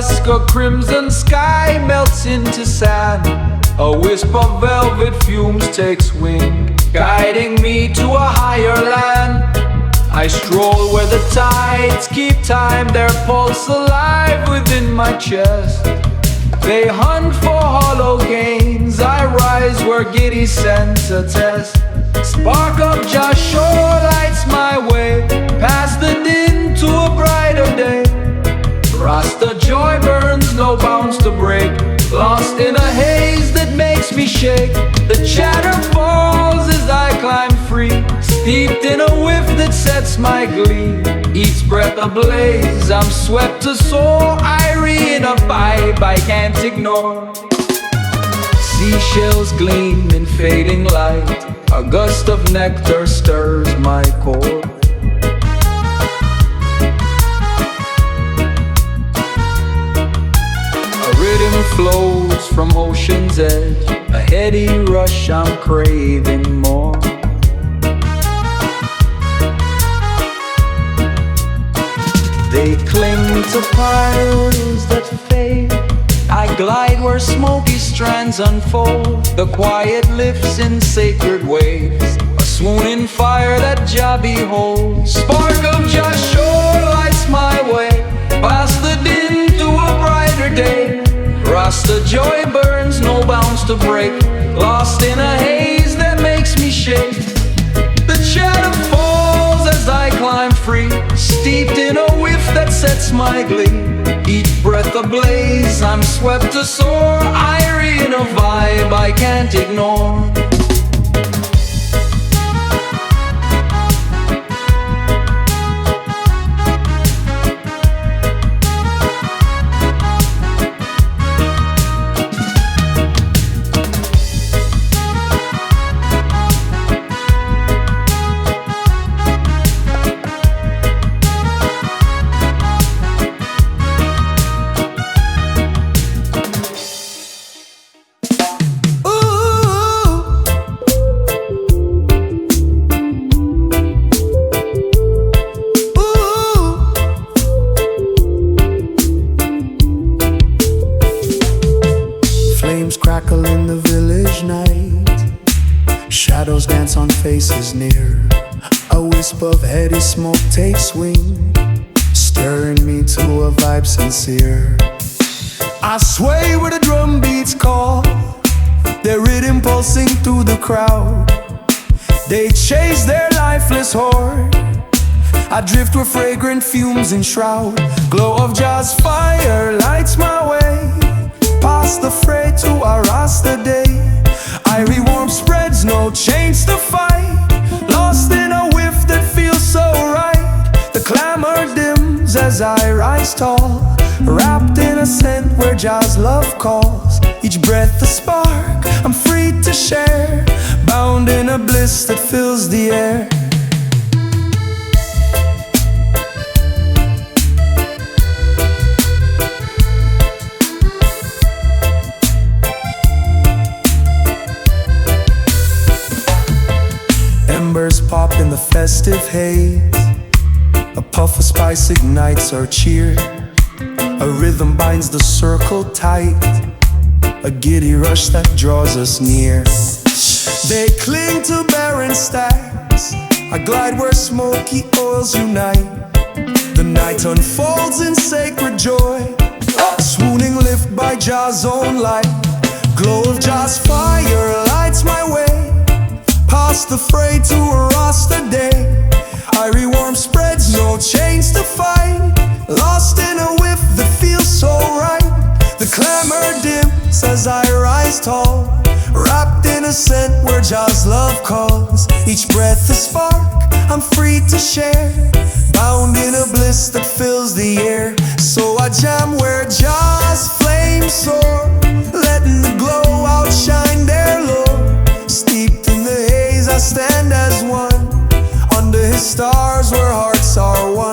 dusk, a crimson sky melts into sand. A wisp of velvet fumes takes wing, guiding me to a higher land. I stroll where the tides keep time, their pulse alive within my chest. They hunt for hollow gains, I rise where giddy sense attest. Spark of Joshua lights my way, past the din to a brighter day. Rasta joy burns, no bounds to break, lost in a haze that makes me shake. The chatter falls as I climb free, steeped in a whiff that sets my glee. Each breath ablaze, I'm swept to soar, irie in a vibe I can't ignore. Seashells gleam in fading light, a gust of nectar stirs my core. A rhythm flows from ocean's edge, a heady rush, I'm craving more. They cling to pyres that fade, I glide where smoky strands unfold. The quiet lifts in sacred waves, a swooning fire that Jah beholds. Spark of Joshua lights my way, past the din to a brighter day. Rasta joy burns, no bounds to break, lost in a haze that makes me shake. The chatter falls as I climb free, steeped in a whiff that sets my glee. Each breath ablaze, I'm swept to soar, irie in a vibe I can't ignore. Crackle in the village night, shadows dance on faces near. A wisp of heady smoke takes wing, stirring me to a vibe sincere. I sway where the drum beats call, their rhythm pulsing through the crowd. They chase their lifeless horde, I drift where fragrant fumes enshroud. Glow of Jah's fire lights my way, past the fray to a Rasta day. Irie warmth spreads, no chains to fight, lost in a whiff that feels so right. The clamor dims as I rise tall, wrapped in a scent where Jah's love calls. Each breath a spark, I'm free to share, bound in a bliss that fills the air. Embers pop in the festive haze, a puff of spice ignites our cheer. A rhythm binds the circle tight, a giddy rush that draws us near. They cling to barren stacks, I glide where smoky oils unite. The night unfolds in sacred joy, a swooning lift by Jah's own light. Glow of Jah's fire lights my way, past the fray to a Rasta day. Irie warmth spreads, no chains to fight, lost in a whiff that feels so right. The clamor dims as I rise tall, wrapped in a scent where Jah's love calls. Each breath a spark, I'm free to share, bound in a bliss that fills the air. So I jam where Jah's flames soar, letting the glow outshine their lore. Steeped in the haze, I stand as one, under his stars where hearts are one.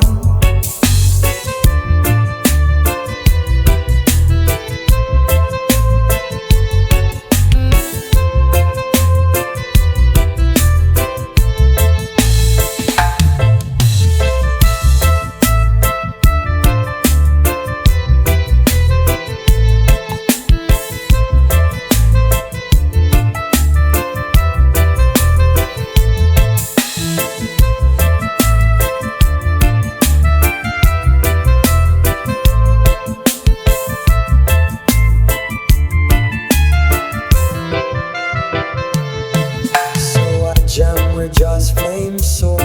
where just flames soar,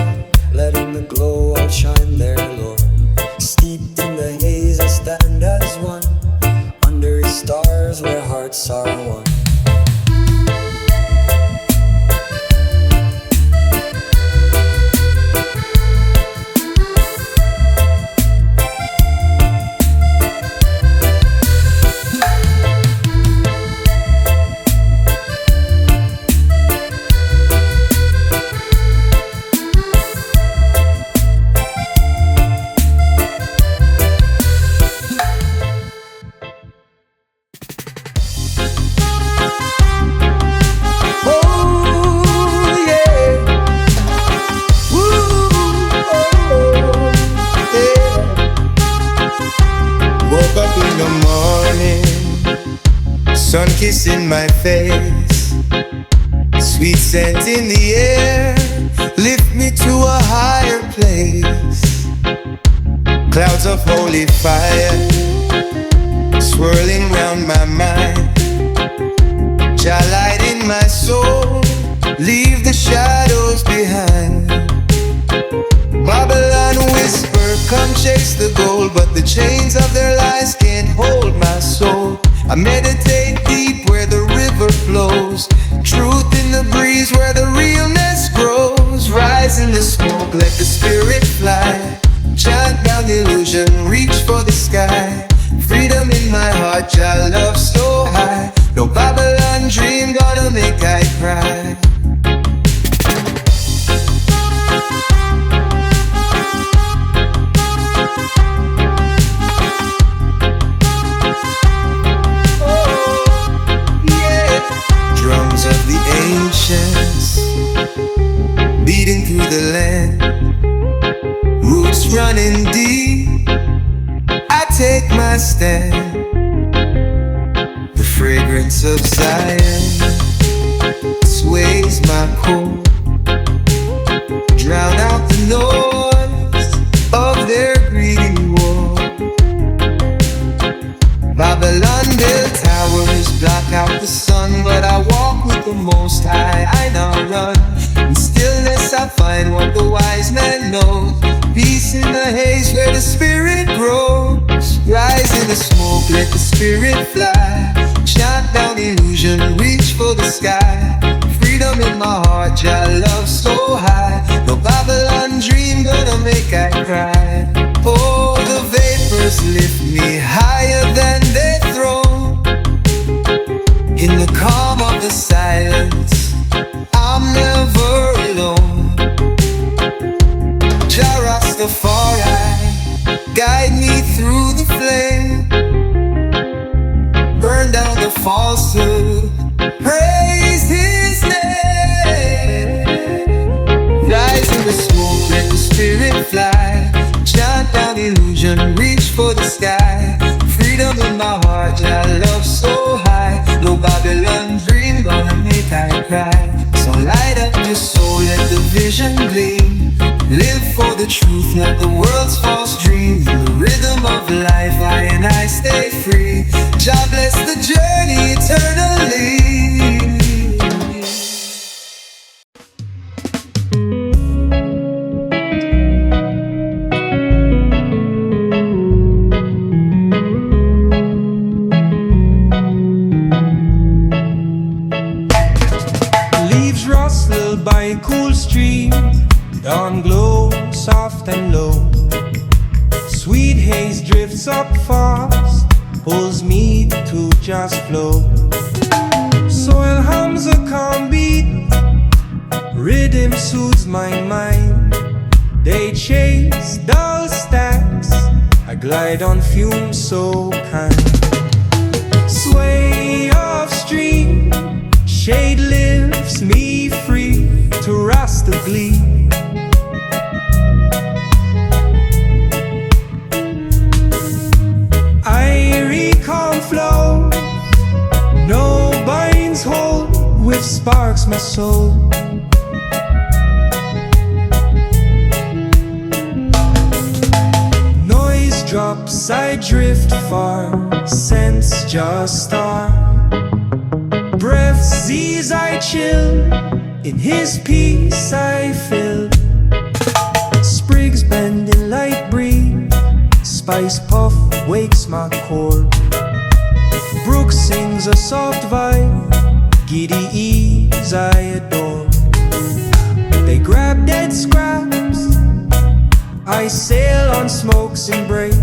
letting the glow outshine their lore. Steeped in the haze I stand as one, under his stars where hearts are one. Sun kissing my face, sweet scent in the air, lift me to a higher place. Clouds of holy fire swirling round my mind, Jah light in my soul, leave the shadows behind. Babylon whisper, come chase the gold, but the chains of their lies can't hold my soul. I meditate deep where the river flows, truth in the breeze where the realness grows. Rise in the smoke, let the spirit fly, chant down the illusion, reach for the sky. Freedom in my heart, Jah love so high. No Babylon dream gonna make I cry. Drums of the ancients beating through the land, roots running deep, I take my stand. The fragrance of Zion sways my core, drown out the noise of their greedy war. Babylon built towers, block out the sun, but I walk with the Most High. I now run in stillness, I find what the wise man knows. Peace in the haze where the spirit grows. Rise in the smoke, let the spirit fly, chant down illusion, reach for the sky. Freedom in my heart, Jah love so high. No Babylon dream gonna make I cry. Oh, the vapors lift me higher than their throne. In the calm of the silence, I'm never alone. Jah Rastafari, guide me through the flame, burn down the falsehood, praise His name. Rise in the smoke, let the spirit fly, chant down illusion, reach for the sky. Freedom in my heart, Jah love so high. No Babylon dream gonna make I cry. So light up your soul, let the vision gleam. Live for the truth, not the world's false dream. In the rhythm of life, I stay free. Jah bless the journey eternally. By a cool stream, dawn glow, soft and low. Sweet haze drifts up fast, pulls me to just flow. Soil hums a calm beat, rhythm soothes my mind. They chase dull stacks, I glide on fumes so kind. Sway of stream, shade lifts me free to Rasta glee. Irie calm flow, no binds hold, with sparks my soul. Noise drops, I drift far, sense just star. Breaths ease, I chill, In his peace I feel. Sprigs bend in light breeze, spice puff wakes my core. Brook sings a soft vibe, giddy ease I adore. They grab dead scraps, I sail on smoke's embrace.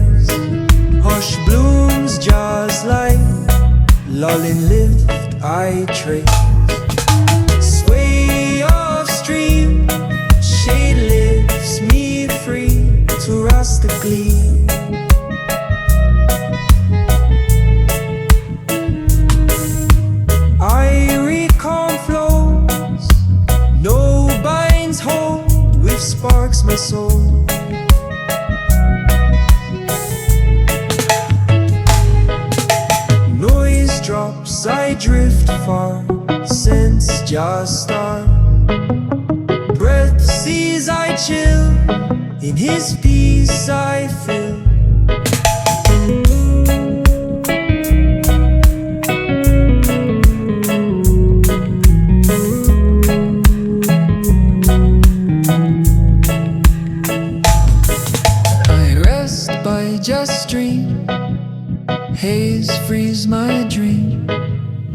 Hush blooms jaws light, lulling lift I trace. Sway of stream, shade lifts me free to rust the gleam. Irie calm flows, no binds hold, which sparks my soul. Noise drops, I drift far, sense just start. Breath sees I chill, in his peace I feel. Just dream, haze frees my dream.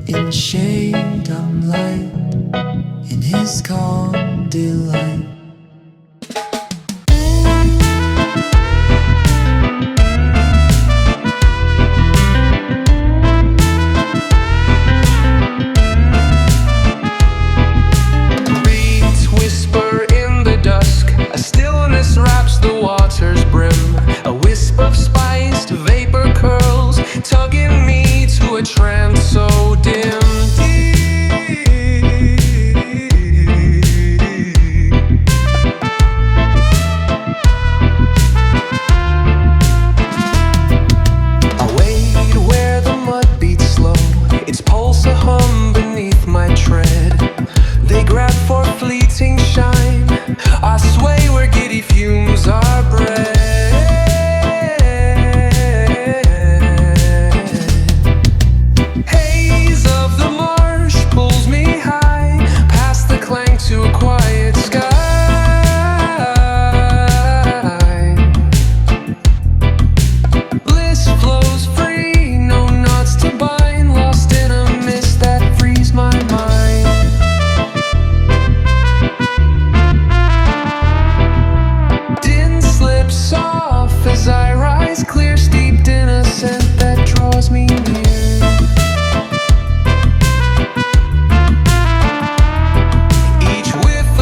In shade I'm light, in his calm delight. Reeds whisper in the dusk, a stillness wraps the water's brim. A wisp of spiced vapor curls, tugging me to a trance so dim. I wait where the mud beats slow, its pulse a hum beneath my tread. They grab for fleeting shine, I sway where giddy fumes are bred. To a quiet sky, bliss flows free, no knots to bind, lost in a mist that frees my mind. Din slips off as I rise, clear steeped in a scent that draws me near. Whiff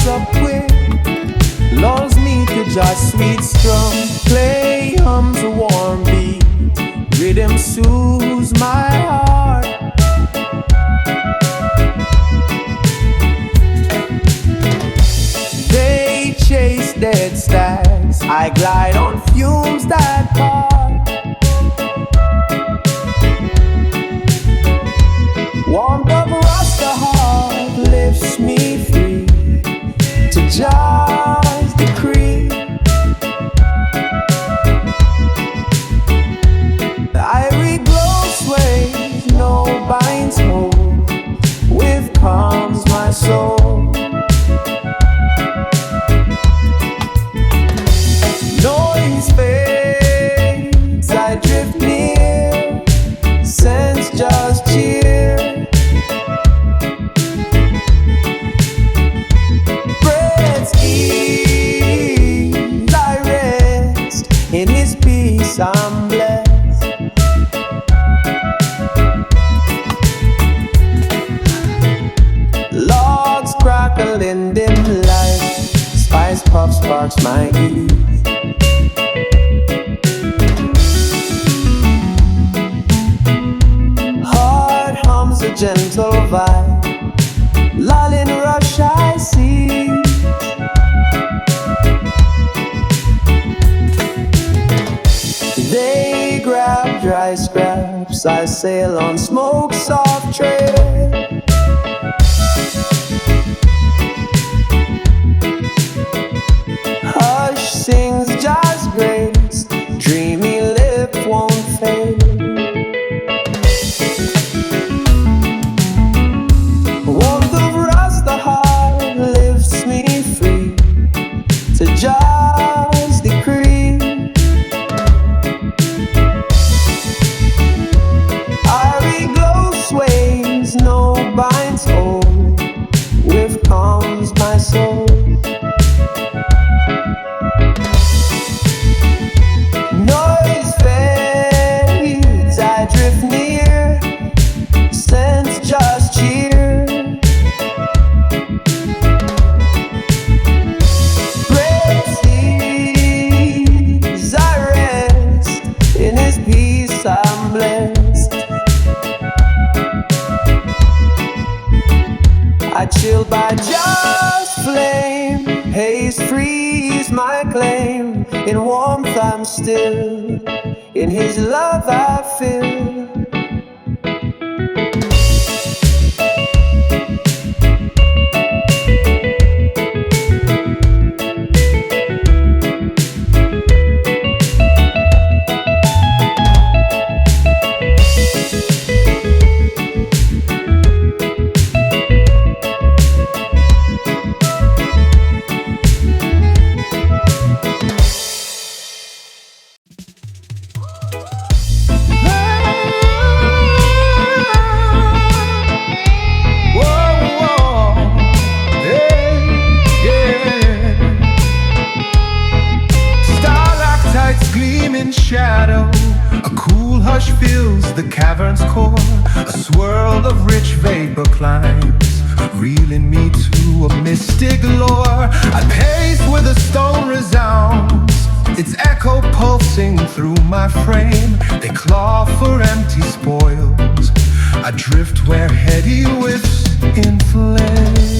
rise up with lulls me to just sweet strum. Play hums a warm beat, rhythm soothes my heart. They chase dead stags, I glide on fumes that part. Warmth of Rasta heart lifts me free to Jah's decree. The ivory glow sways, no binds hold, with calms my soul. Noise fades, I drift near, sense just cheer. Breath's ease, I rest, in His peace I'm blessed. Logs crackle in dim light, spice puff sparks my ease. Heart hums a gentle vibe, lull in rush I see. They grab dry scraps, I sail on smoke soft trail. Hush sings just grace, dreamy lip won't fade. Warmth of Rasta heart lifts me free to Jah's decree. Ivory glow sways, no binds hold, with calms my soul. Noise fades, I drift near, sense just cheer. Breath sees, I rest, in His peace I'm blessed. I chill by just flame, haze frees my claim. In warmth I'm still, in His love I feel. Shadow, a cool hush fills the cavern's core. A swirl of rich vapor climbs, reeling me to a mystic lore. I pace where the stone resounds, its echo pulsing through my frame. They claw for empty spoils, I drift where heady whiffs inflame.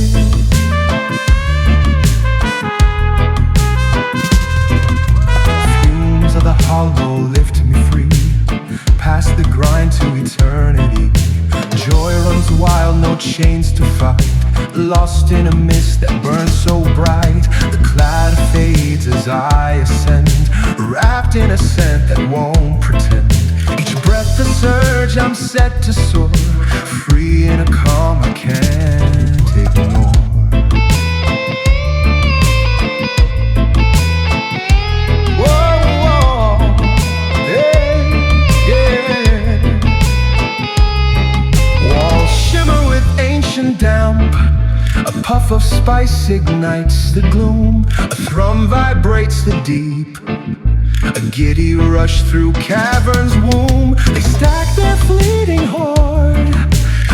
The hollow lift me free, past the grind to eternity. Joy runs wild, no chains to fight, lost in a mist that burns so bright. The cloud fades as I ascend, wrapped in a scent that won't pretend. Each breath a surge, I'm set to soar, free in a calm I can't ignore. Damp, a puff of spice ignites the gloom, a thrum vibrates the deep, a giddy rush through cavern's womb. They stack their fleeting hoard,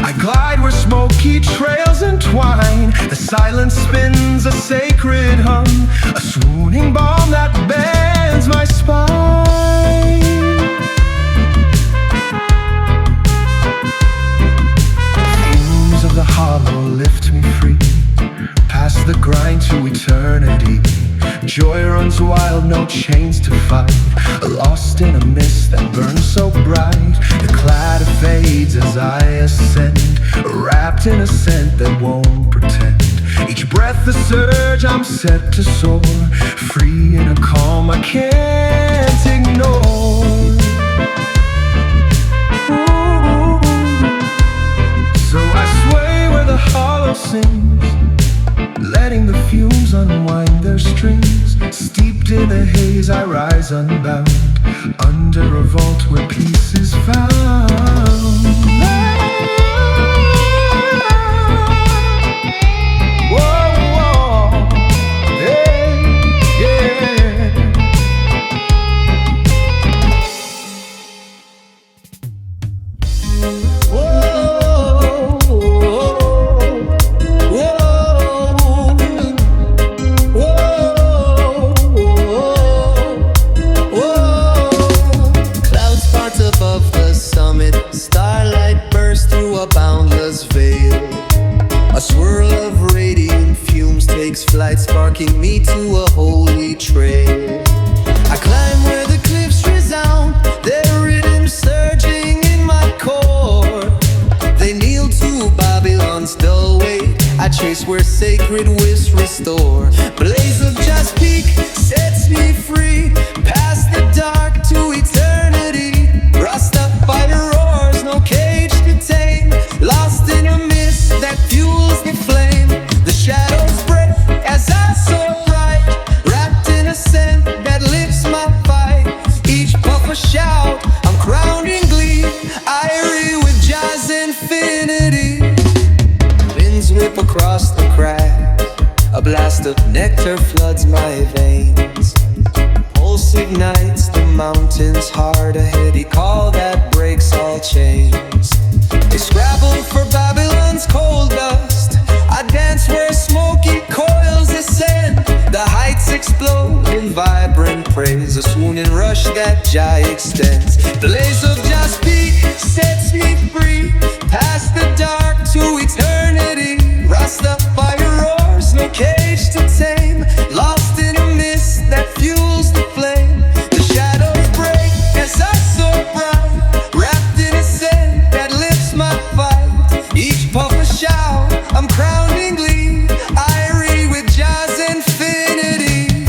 I glide where smoky trails entwine. The silence spins a sacred hum, a swooning balm that bends my spine. Fumes of the hollow lift me free, past the grind to eternity. Joy runs wild, no chains to fight, lost in a mist that burns so bright. The clatter fades as I ascend, wrapped in a scent that won't pretend. Each breath a surge, I'm set to soar, free in a calm I can't ignore. So I sway where the hollow sings, letting the fumes unwind their strings. Steeped in a haze I rise unbound, under a vault where peace is found. Whoa, whoa, hey, yeah. Whoa, flight sparking me to a holy trail. I climb where the cliffs resound, their rhythm surging in my core. They kneel to Babylon's dull weight, I chase where sacred whiffs restore. Blaze of just peak sets me free, past the dark to eternity. Rastafire roars, no cage to tame, lost in a mist that fuels the flame. The shadows break as I soar bright, wrapped in a scent that lifts my fight. Each puff a shout, I'm crowned in glee, irie with jazz infinity. Winds whip across the cracks, a blast of nectar floods my veins. Pulse ignites the mountains hard ahead, he call that breaks all chains. They scrabble for Babylon's coal dust, I dance where smoky coils ascend. The heights explode in vibrant praise, a swooning rush that Jah extends. The blaze of just peak sets me free, past the dark to eternity. Rastafire roars, no cage to tame, lost in a mist that fuels the flame. The shadows break as I soar bright, wrapped in a scent that lifts my fight. Each puff a shout, I'm crowned in glee, irie with jazz infinity.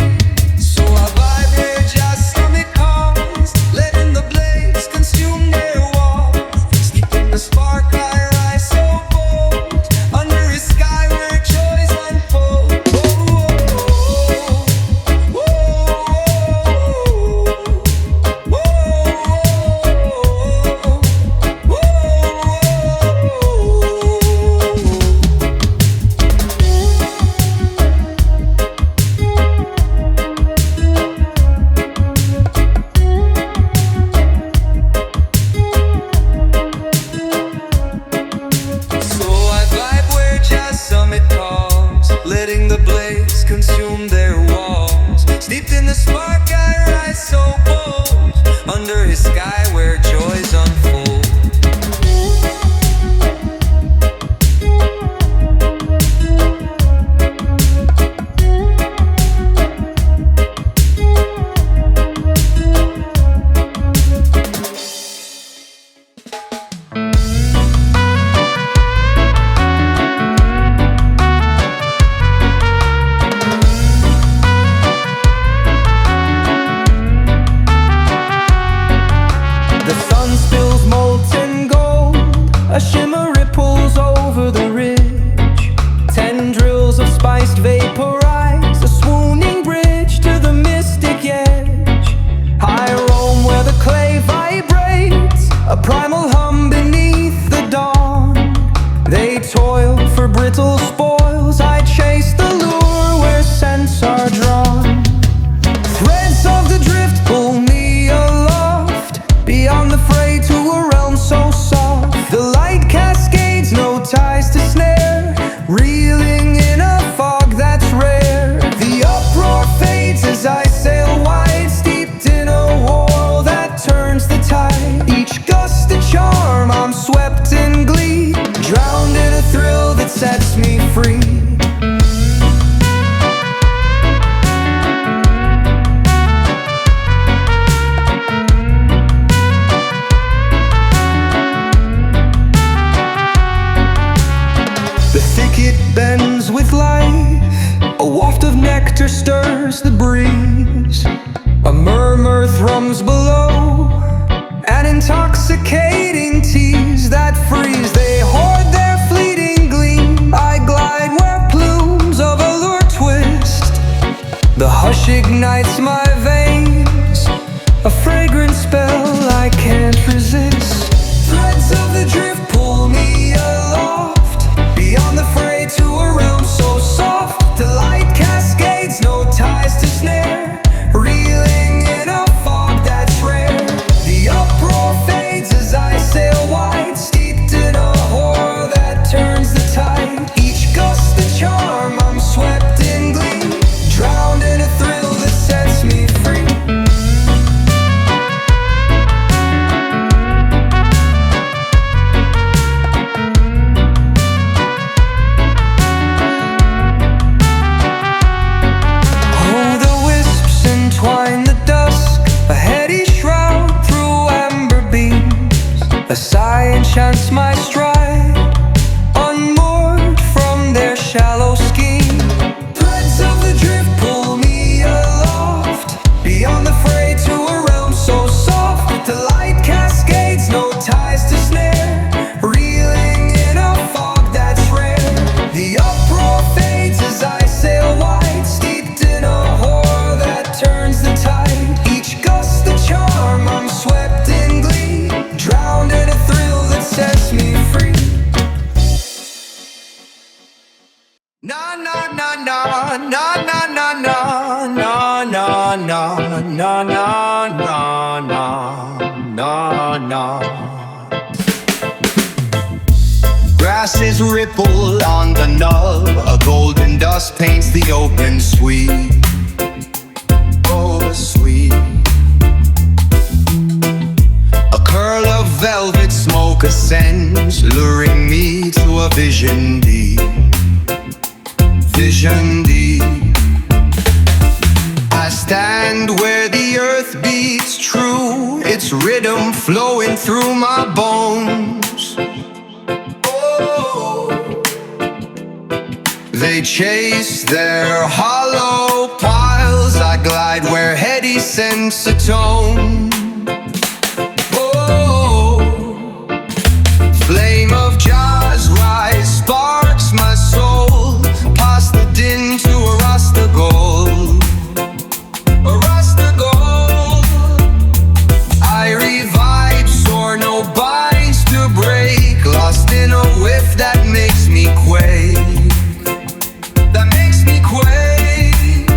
So I vibe where Jah's stomach comes, letting the blaze consume their walls. Keeping the spark I rise so bold, under a sky where joys unfold. So I vibe where Jah's summit calms, letting the blaze consume their walls. Steeped in the spark I rise so bold, under his sky where joys unfold. The sun spills molten stirs the breeze. A murmur thrums below, an intoxicating tease that freeze. They hoard their fleeting gleam. I glide where plumes of allure twist. The hush ignites my veins, a fragrant spell I can't resist. Threads of the drift pull me aloft, beyond the fray to a realm so soft. Delight cascades, no ties to snare, reeling in a fog that's rare. The uproar fades as I sail wide, steeped in a horror that turns the tide. Each gust a charm, I'm swept in glee, drowned in a thrill that sets me free. A sigh enchants my stride, unmoored from their shallow scheme. Threads of the drift pull me aloft, beyond the fray to a realm so soft. The light cascades, no ties to snare, reeling in a fog that's rare. The uproar fades as I sail wide, steeped in a horror that turns the tide. Each gust a charm, I'm swept in glee, drowned in a thrill that sets me free. Na na na na na na na na na na na na na na na. Grasses ripple on the knob, a golden dust paints the open sweet. Oh, sweet. A curl of velvet smoke ascends, luring me to a vision deep. Vision deep. I stand where the earth beats true, its rhythm flowing through my bones. Oh. They chase their hollow piles, I glide where heady scents atone. Flame of jazz rise, sparks my soul, past the din to a rasta gold. A rasta gold. I revive, soar, no binds to break, lost in a whiff that makes me quake. That makes me quake.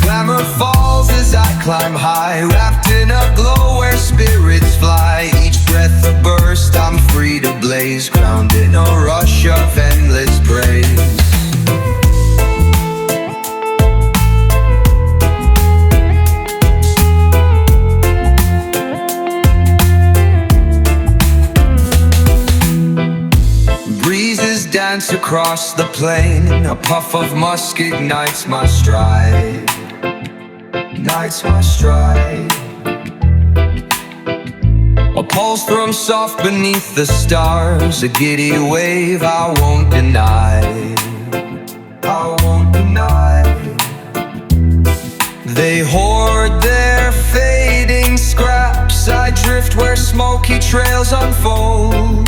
Clamor falls as I climb high, wrapped in a glow where spirits fly. Each breath a burst, I'm free to blaze, crowned in a rush of endless praise. Breezes dance across the plain, a puff of musk ignites my stride. Ignites my stride. A pulse thrums soft beneath the stars, a giddy wave I won't deny. I won't deny. They hoard their fading scraps, I drift where smoky trails unfold.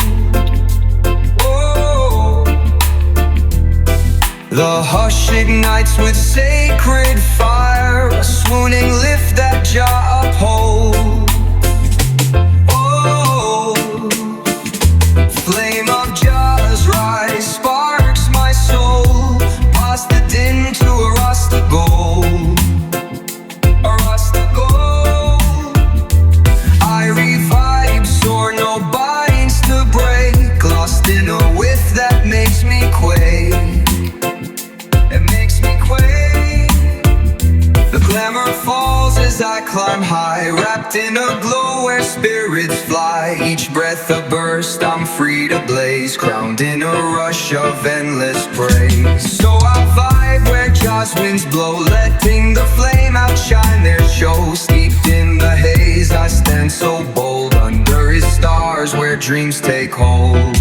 Oh. The hush ignites with sacred fire, a swooning lift that jaw uphold. Flame of jazz rise, sparks my soul, past the din to a rasta gold. A rasta gold. I revive, soar, no binds to break, lost in a whiff that makes me quake. It makes me quake. The glamour falls as I climb high, wrapped in a glow where spirits fly. Each breath a burst, I'm free to blaze, crowned in a rush of endless praise. So I vibe where jazz winds blow, letting the flame outshine their show. Steeped in the haze, I stand so bold, under his stars where dreams take hold.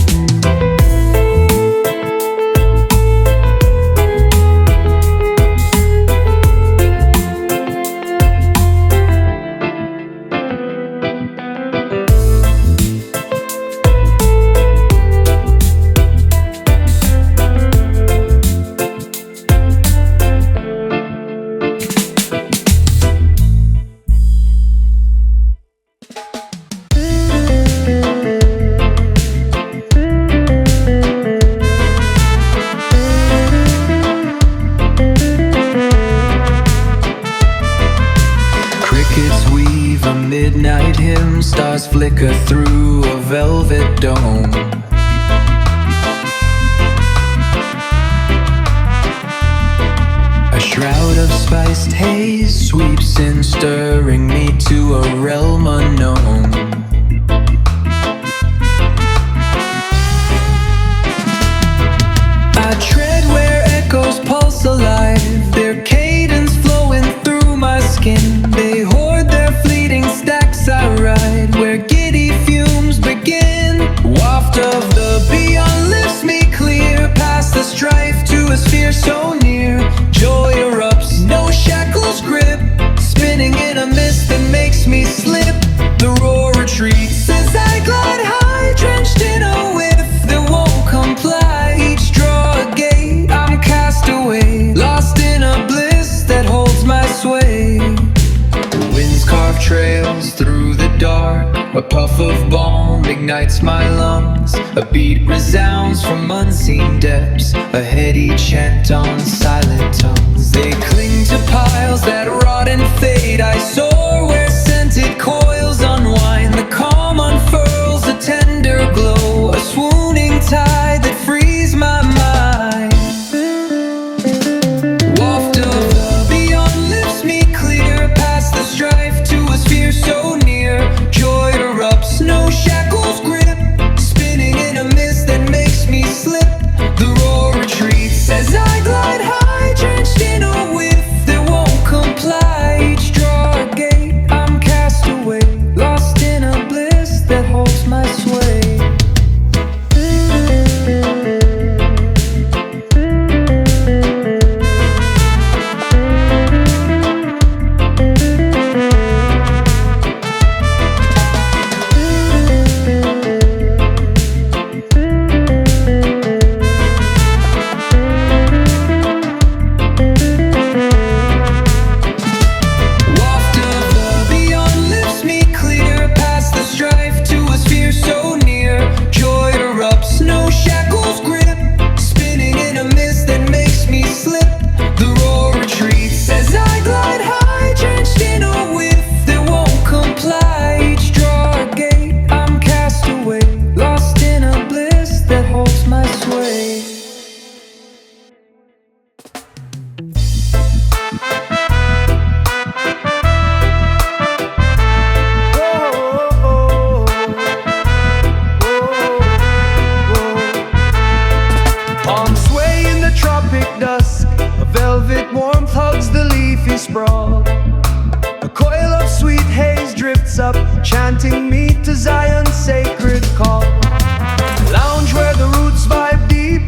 stars flicker through a velvet dome. A shroud of spiced haze sweeps in, stirring me to a realm unknown. I tread where echoes pulse alive, their cadence flowing through my skin. They hoard their fleeting stacks I ride, where giddy fumes begin. Waft of the beyond lifts me clear, past the strife to a sphere so near. Joy erupts, no shackles grip, spinning in a mist that makes me slip. The roar retreats as I glide high, drenched in a whiff that won't comply. Each draw a gate, I'm cast away, lost in a bliss that holds my sway. Winds carve trails through the dark, a puff of balm ignites my lungs. A beat resounds from unseen depths, a heady chant on silent tongues. They cling to piles that rot and fade. I soar where scented coils unwind. The calm unfurls a tender glow, a swooning tide that frees my mind. Waft of the beyond lifts me clear, past the strife to a sphere so near. Joy erupts, no shackles grip, spinning in a mist that makes me slip. The roar retreats as I glide high, drenched in a whiff that won't comply. Each draw a gate, I'm cast away, lost in a bliss that holds my sway. Waft of the beyond lifts me clear, past the strife to a sphere so near. Joy erupts, no shackles grip, spinning in a mist that makes me slip. The roar retreats as I glide high, drenched in a whiff that won't comply. Each draw a gate, I'm cast away, lost in a bliss that holds my sway. Palms sway in the tropic dusk, a velvet warmth hugs the leafy sprawl. A coil of sweet haze drifts up, chanting me to Zion's sacred call. Lounge where the roots vibe deep,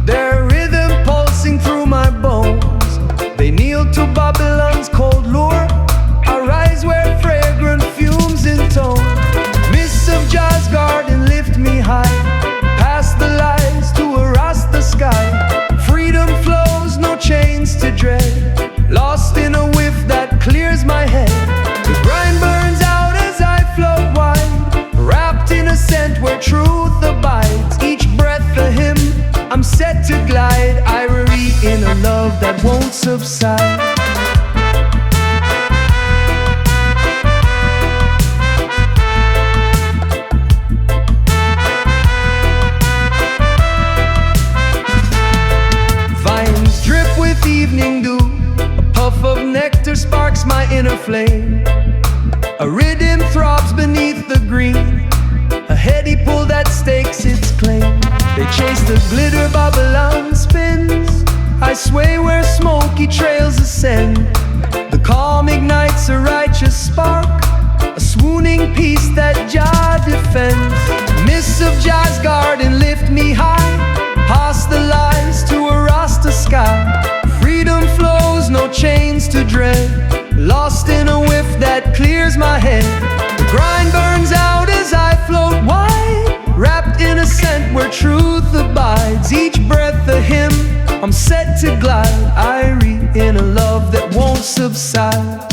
their rhythm pulsing through my bones. They kneel to Babylon's cold lure, I rise where fragrant fumes intone. Mists of Jazz garden lift me high, past the lies to a Rasta sky. Freedom flows, no chains to dread, lost in a whiff that clears my head. The grind burns out as I float wide, wrapped in a scent where truth abides. Each breath a hymn, I'm set to glide, ivory in a love that won't subside. Vines drip with evening dew, a puff of nectar sparks my inner flame. A rhythm throbs beneath the green, a heady pull that stakes its claim. They chase the glitter, Babylon spins, I sway where smoky trails ascend. The calm ignites a righteous spark, a swooning peace that Jah defends. Mists of Jah's garden lift me high, past the lies to a Rasta sky. Freedom flows, no chains to dread, lost in a whiff that clears my head. The grind burns out as I float wide, wrapped in a scent where truth abides. Each breath a hymn, I'm set to glide, irie in a love that won't subside.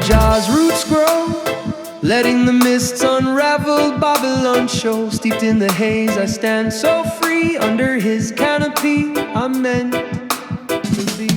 Jah's roots grow, letting the mists unravel. Babylon show, steeped in the haze, I stand so free under his canopy. I'm meant to be.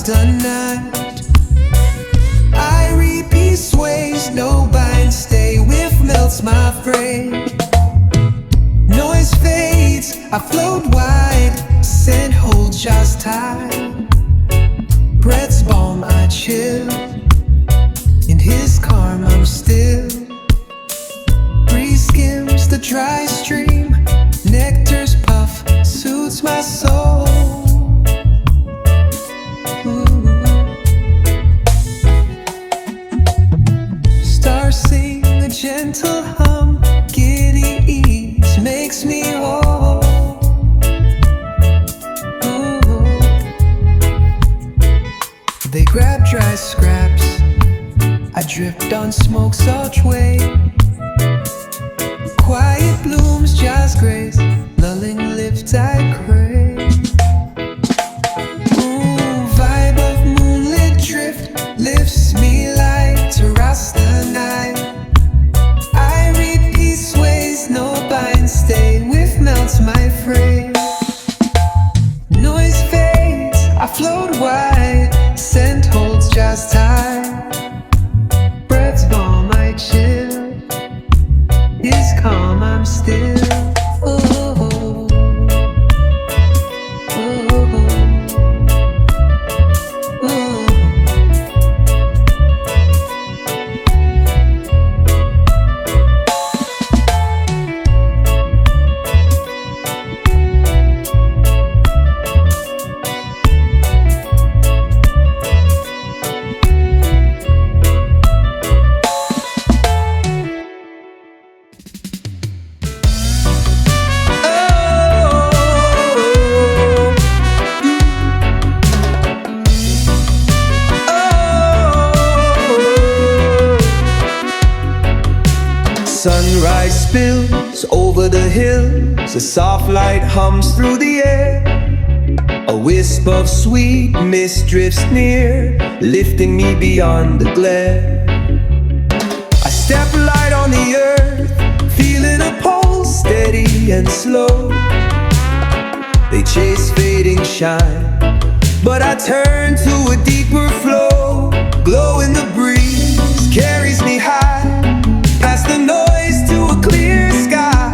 the night. I read peace ways, no bind, stay with melts my frame. Noise fades, I float wide, scent holds just tight. Breath's balm, I chill, in his calm I'm still. Breeze skims the dry stream, nectar's puff soothes my soul. Ooh. Stars sing a gentle hum, giddy ease makes me whole. Ooh. They grab dry scraps, I drift on smoke's archway. Quiet blooms, just grace, lulling lift I crave. Ooh, vibe of moonlit drift lifts me light to rust the night. I read peace ways, no bind, stay with melts my frame. Noise fades, I float wide, scent holds just tight. Breath's balm, I chill, is calm, I'm still. Oh, oh, oh. Sunrise spills over the hills, a soft light hums through the air. A wisp of sweet mist drifts near, lifting me beyond the glare. I step light on the earth, feeling a pulse steady and slow. They chase fading shine, but I turn to a deeper flow. Glow in the breeze carries me high, past the noise to a clear sky.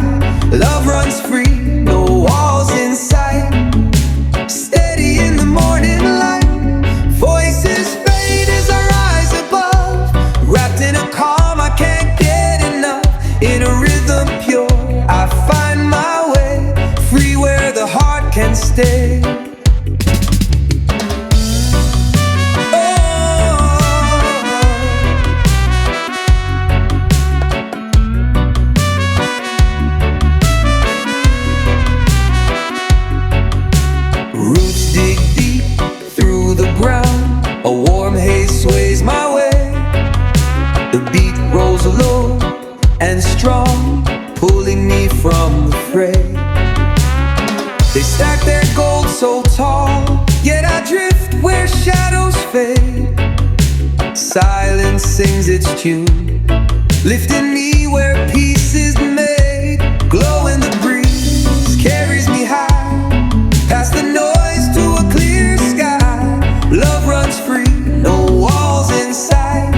Love runs free, no walls in sight. Steady in the morning light, voices fade as I rise above. Wrapped in a calm I can't get enough. In a rhythm pure, I find my way, free where the heart can stay. Roots dig deep through the ground, a warm haze sways my way. The beat rolls low and strong, pulling me from the fray. They stack their gold so tall, yet I drift where shadows fade. Silence sings its tune, lifting me where peace is made. Glow in the breeze carries me high, past the noise to a clear sky. Love runs free, no walls in sight.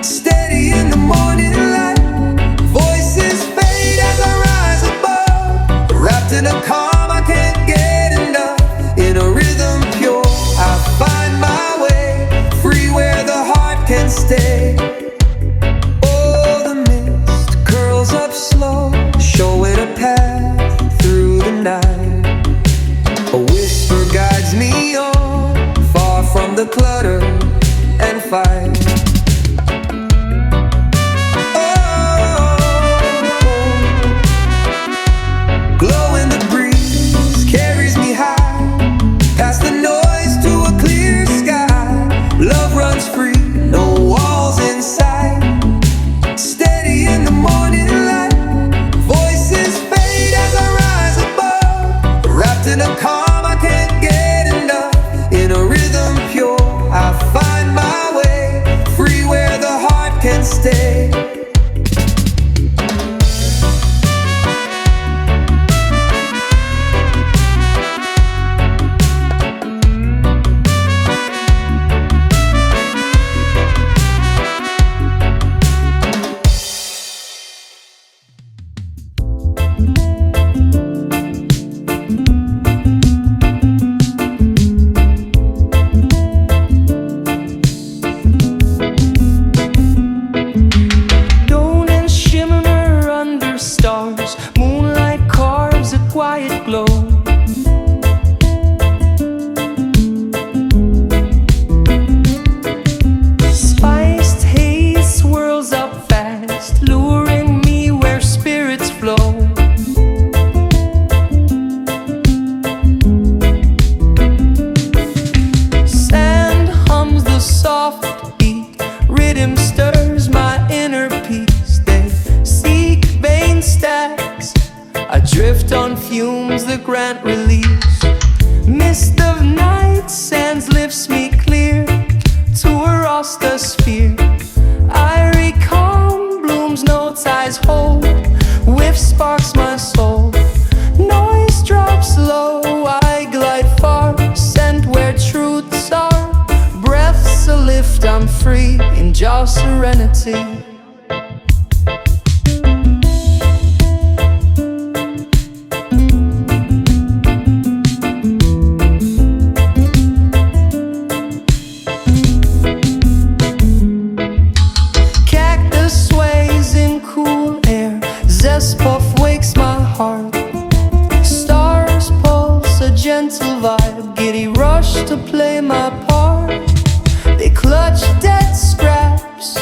Steady in the morning light, voices fade as I rise above. Wrapped in a calm I can't get enough. In a rhythm pure, I find my way, free where the heart can stay. Oh, the mist curls up slow, showing a path through the night. A whisper guides me on, far from the clutter and fight. Oh, glow in the breeze carries me high, past the noise to a clear sky. Love runs free, no walls in sight. Steady in the morning light, voices fade as I rise above. Wrapped in a calm I can't get enough. In a rhythm pure, I find my way, in just serenity. Cactus sways in cool air, zest puff wakes my heart. Stars pulse a gentle vibe, giddy rush to play my part. They clutch dead scraps,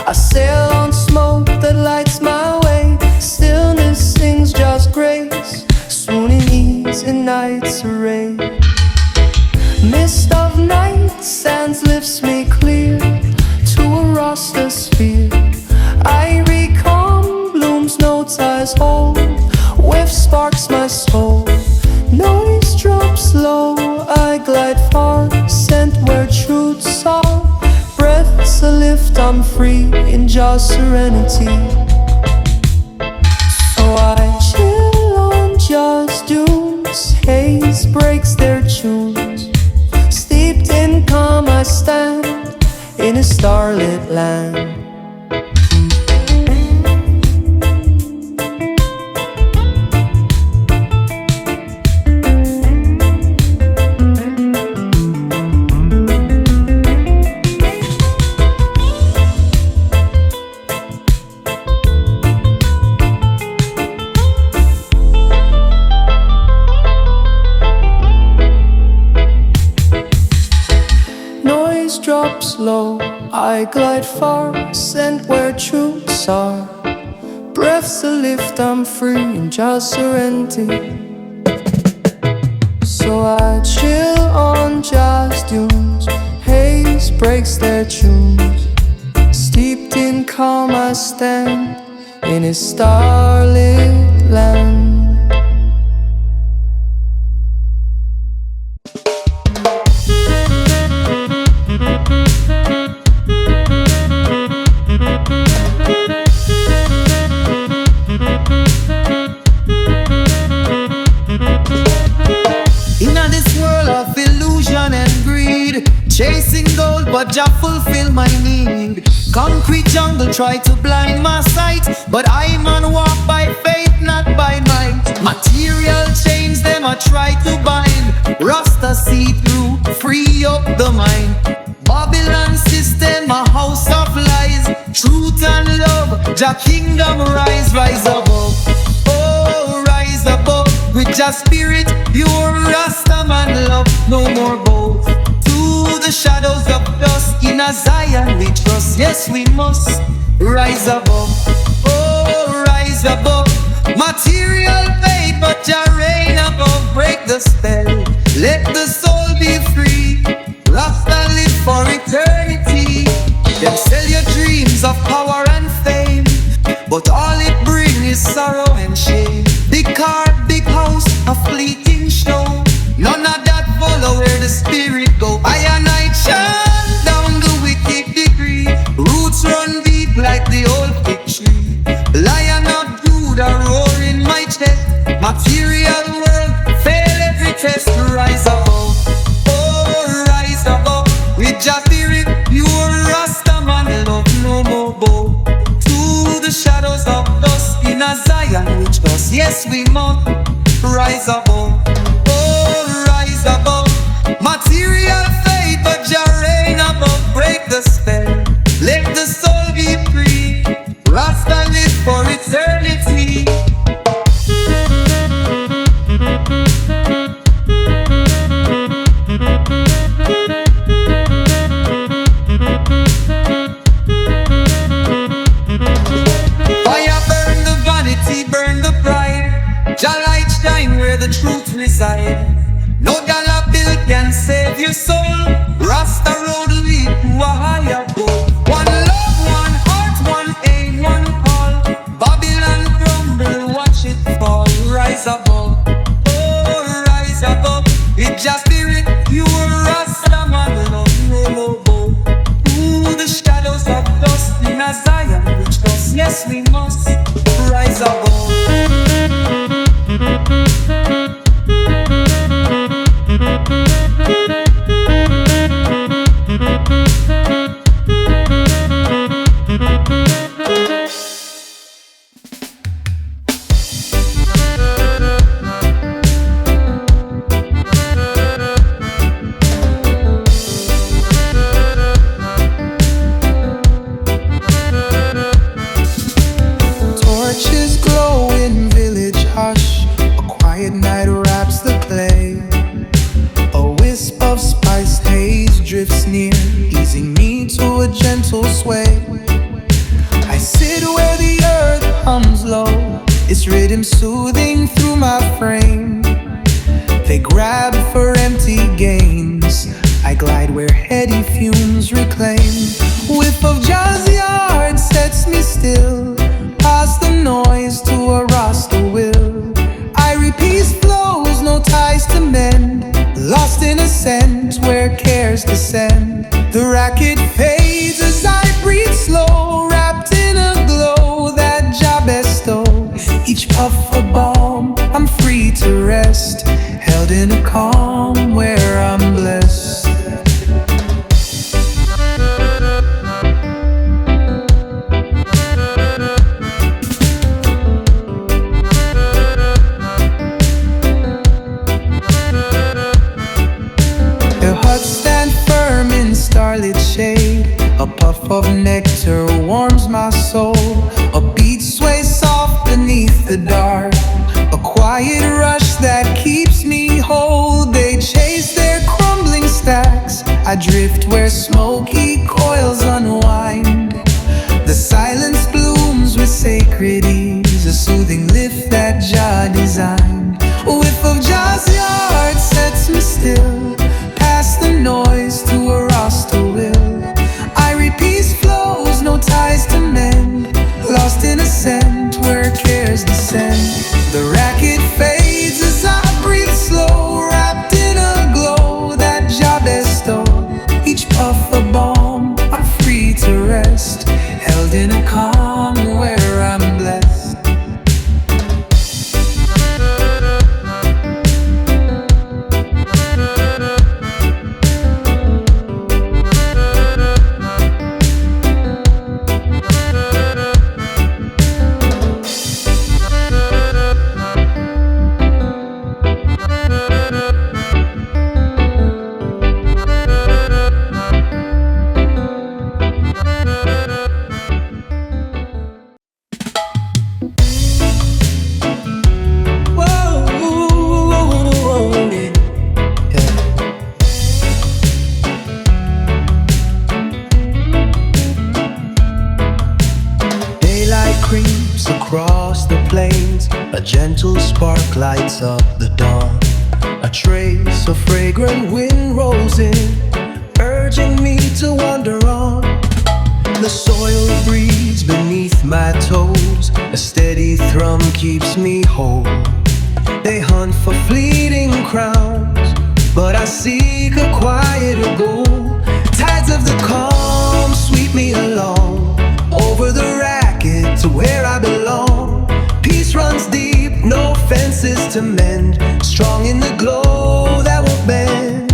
I sail on smoke that lights my way. Stillness sings just grace, swooning ease in night's array. Mist of night sands lifts me clear to a rasta sphere. Irie calm blooms no ties hold, whiff sparks my soul. Noise drops low, I glide far, sent where truths are. Breaths a lift, I'm free in just serenity. So I chill on just dunes, haze breaks their tunes. Steeped in calm I stand in a starlit land. Drops low, I glide far, sent where truths are. Breaths a lift, I'm free in just serenity. So I chill on jazz dunes, haze breaks their tunes. Steeped in calm I stand in a starlit land. Chasing gold, but Jah fulfill my need. Concrete jungle try to blind my sight, but I man walk by faith, not by might. Material chains them I try to bind. Rasta see through, free up the mind. Babylon system, a house of lies. Truth and love, Jah kingdom rise, rise above. Oh, rise above. With Jah spirit, pure Rasta man love, no more both. The shadows of dust in a Zion we trust. Yes, we must rise above. Oh, rise above. Material fade, but Jah reign above. Break the spell, let the soul be free. Rasta live for eternity. Them sell your dreams of power and fame, but all it brings is sorrow and shame. Big car, big house, a fleeting show. None of that follow where the spirit go. I and I chant down the wicked decree. Roots run deep like the old fig tree. Lion of Judah roar in my chest. Material world fail every test. Rise above, oh rise above. With Jah spirit, pure Rasta man love, no more bow. To the shadows of dust in a Zion we trust. Yes, we must rise above. Above. Material fade, but Jah reign above. Break the spell, let the soul be free. Rasta live for eternity. Fire burn the vanity, burn the pride. Jah light shine where the truth reside. No dollar bill can save your soul. drifts near, easing me to a gentle sway. I sit where the earth hums low, its rhythm soothing through my frame. They grab for empty gains, I glide where heady fumes reclaim. Whiff of jazzy art sets me still, past the noise to a Rasta will. Irie peace flows, no ties to mend, lost in a scent where cares descend. The racket fades as I breathe slow, wrapped in a glow that Jah bestow. Each puff a balm, I'm free to rest, held in a calm where I'm blessed. Their huts stand firm in starlit shade, a puff of nectar warms my soul. A beat sways soft beneath the dark, a quiet rush that keeps me whole. They chase their crumbling stacks, I drift where smoky coils unwind. The silence blooms with sacred ease, a soothing lift that Jah designed. A whiff of jazzy art sets me still, past the noise to a Rasta will. Irie peace flows, no ties to mend, lost in a scent where cares descend. The racket fades as I breathe slow, wrapped in a glow that Jah bestow. Each puff a balm, I'm free to rest, held in a calm where I'm blessed. Across the plains, a gentle spark lights up the dawn. A trace of fragrant wind rolls in, urging me to wander on. The soil breathes beneath my toes, a steady thrum keeps me whole. They hunt for fleeting crowns, but I seek a quieter goal. Tides of the calm sweep me along, over the racket to where I belong. Peace runs deep, no fences to mend, strong in the glow that won't bend.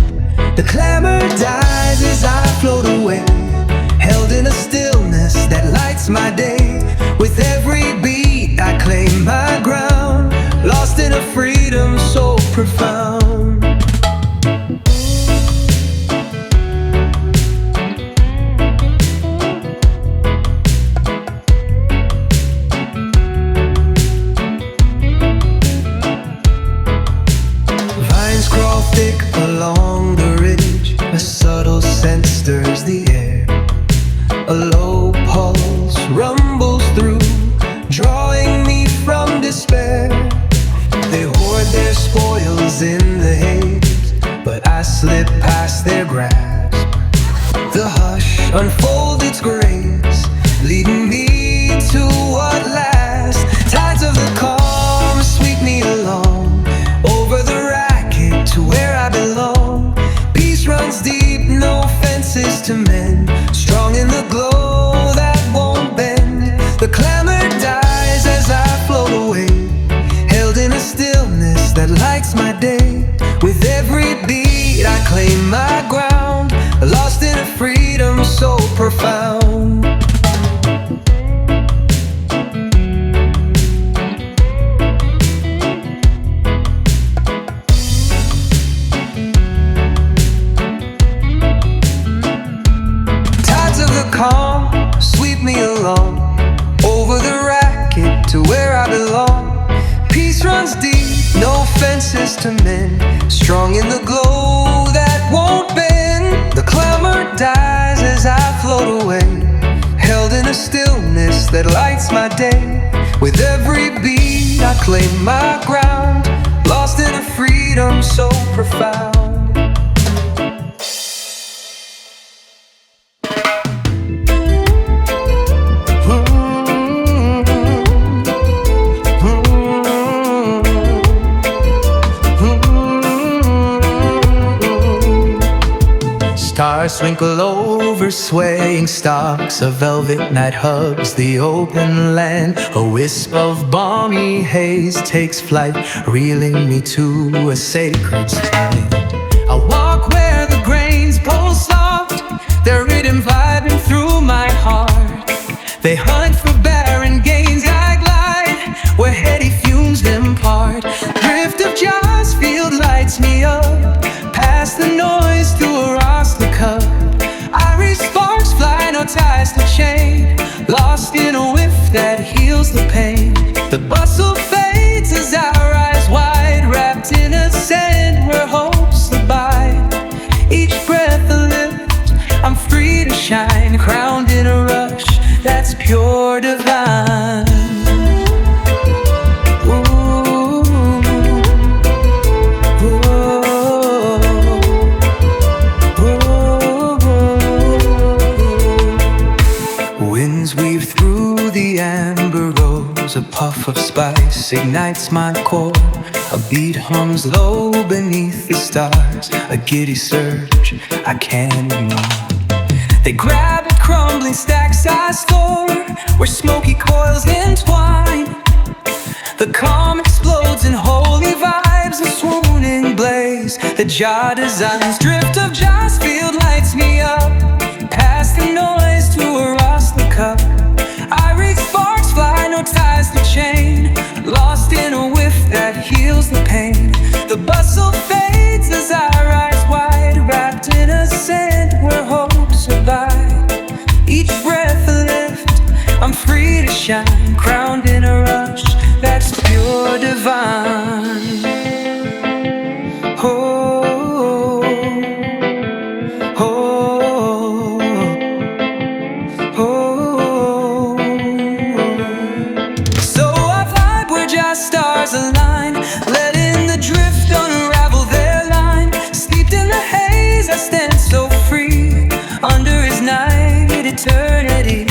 The clamor dies as I float away, held in a stillness that lights my day. With every beat I claim my ground, lost in a freedom so profound. Thick along the ridge, a subtle scent stirs the air. A low pulse rumbles through, drawing me from despair. They hoard their spoils in the haze, but I slip past their grasp. The hush unfolds its grace, leading me to what lasts. Tides of the calm sweep me along, over the to where I belong. Peace runs deep, no fences to mend, strong in the glow that won't bend. The clamor dies as I float away, held in a stillness that lights my day. With every beat I claim my ground, lost in a freedom so profound. Calm, sweep me along, over the racket to where I belong. Peace runs deep, no fences to mend, strong in the glow that won't bend. The clamor that lights my day. With every beat I claim my ground, lost in a freedom so profound. Stars twinkle over swaying stalks, a velvet night hugs the open land. A wisp of balmy haze takes flight, reeling me to a sacred time. I walk where the grains pull soft, their rhythm vibing through my heart. They hunt for barren gains, I glide where heady fumes impart. Drift of jazz field lights me up, past the noise to a roster cup. Irie sparks fly, no ties to chain, lost in a whiff that heals the pain. The bustle fades as I rise wide, wrapped in a scent where hopes abide. Each breath a lift, I'm free to shine, crowned in a rush that's pure divine. A puff of spice ignites my core. A beat hums low beneath the stars, a giddy surge I can't ignore. They grab at crumbling stacks I store, where smoky coils entwine. The calm explodes in holy vibes, a swooning blaze that Jah designs. Drift of jazz field lights me up, past the noise to a roster cup. I reach sparks fly, no ties to chain, lost in a whiff that heals the pain. The bustle fades as I rise wide, wrapped in a scent where hope survives. Each breath a lift, I'm free to shine, crowned in a rush that's pure divine. Oh, oh, oh. So I vibe where jazz stars align, letting the drift unravel their line. Steeped in the haze, I stand so free, under his night eternity.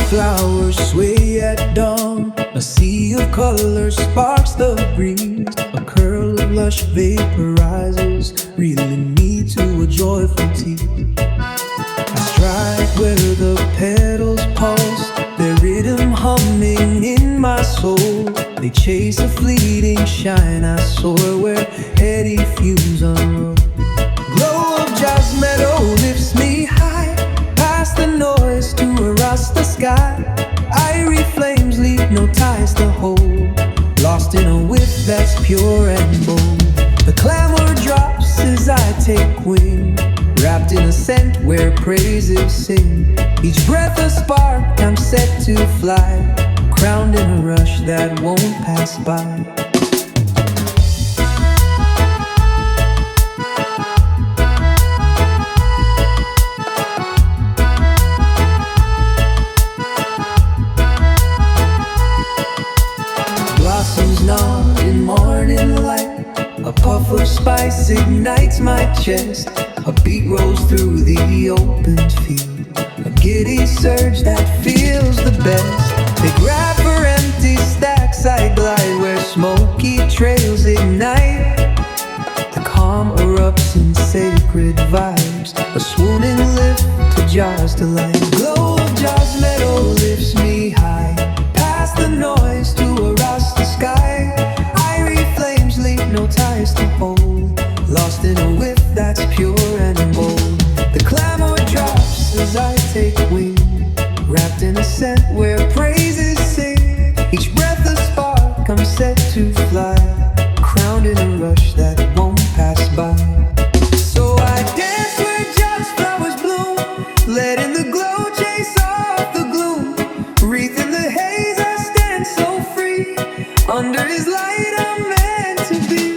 Flowers sway at dawn, a sea of colors sparks the breeze. A curl of lush vaporizes, reeling me to a joyful tea. I strike where the petals pulse, their rhythm humming in my soul. They chase a fleeting shine, I soar where heady fumes unroll. Glow of jazz meadow lifts me high, past the noise to a rasta sky. Irie flames leave no ties to hold, lost in a whiff that's pure and bold. The clamor drops as I take wing, wrapped in a scent where praises sing. Each breath a spark, I'm set to fly, crowned in a rush that won't pass by. Blossoms nod in morning light, a puff of spice ignites my chest. A beat rolls through the open field, a giddy surge that feels the best. They grab for empty stacks, I glide where smoky trails ignite. The calm erupts in sacred vibes, a swooning lift to Jah's delight. Glow of Jah's meadow lifts me high, past the noise to a rasta sky. a scent where praises sing. Each breath a spark, I'm set to fly, crowned in a rush that won't pass by. So I dance where just flowers bloom, letting the glow chase off the gloom. Wreath in the haze, I stand so free. Under his light, I'm meant to be.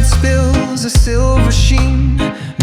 Spills a silver sheen,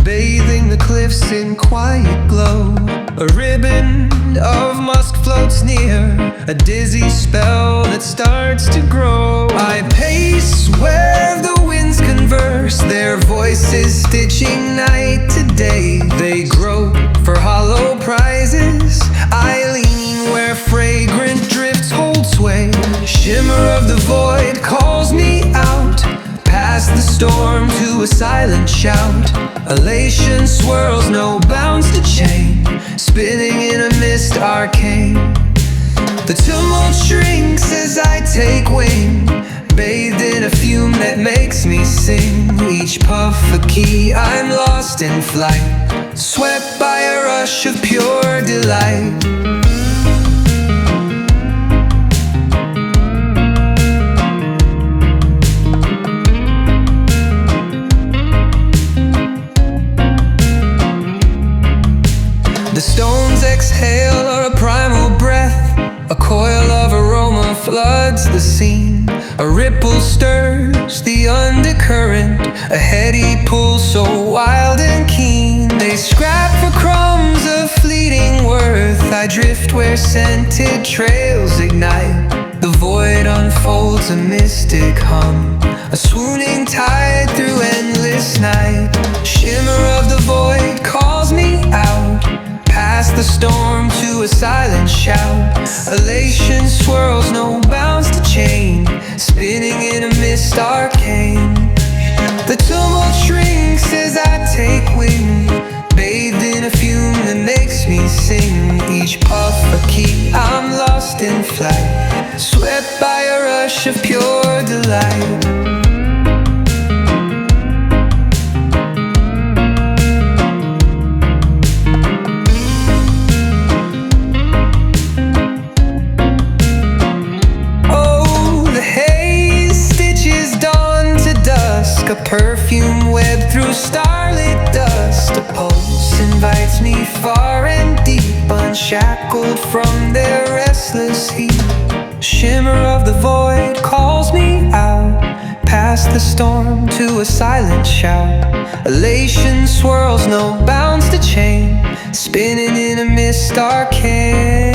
bathing the cliffs in quiet glow. A ribbon of musk floats near, a dizzy spell that starts to grow. I pace where the winds converse, their voices stitching night to day. They grope for hollow prizes, I lean where fragrant drifts hold sway. Shimmer of the void calls me out, past the storm to a silent shout. Elation swirls, no bounds to chain, spinning in a mist arcane. The tumult shrinks as I take wing, bathed in a fume that makes me sing. Each puff a key, I'm lost in flight, swept by a rush of pure delight. The stones exhale a primal breath, a coil of aroma floods the scene. A ripple stirs the undercurrent, a heady pull so wild and keen. They scrap for crumbs of fleeting worth, I drift where scented trails ignite. The void unfolds a mystic hum, a swooning tide through endless night. Shimmer of the void calls me out, past the storm to a silent shout. Elation swirls, no bounds to chain, spinning in a mist arcane. The tumult shrinks as I take wing, bathed in a fume that makes me sing. Each puff a key, I'm lost in flight, swept by a rush of pure delight. A perfume web through starlit dust, a pulse invites me far and deep, unshackled from their restless heat. Shimmer of the void calls me out, past the storm to a silent shout. Elation swirls, no bounds to chain, spinning in a mist arcane.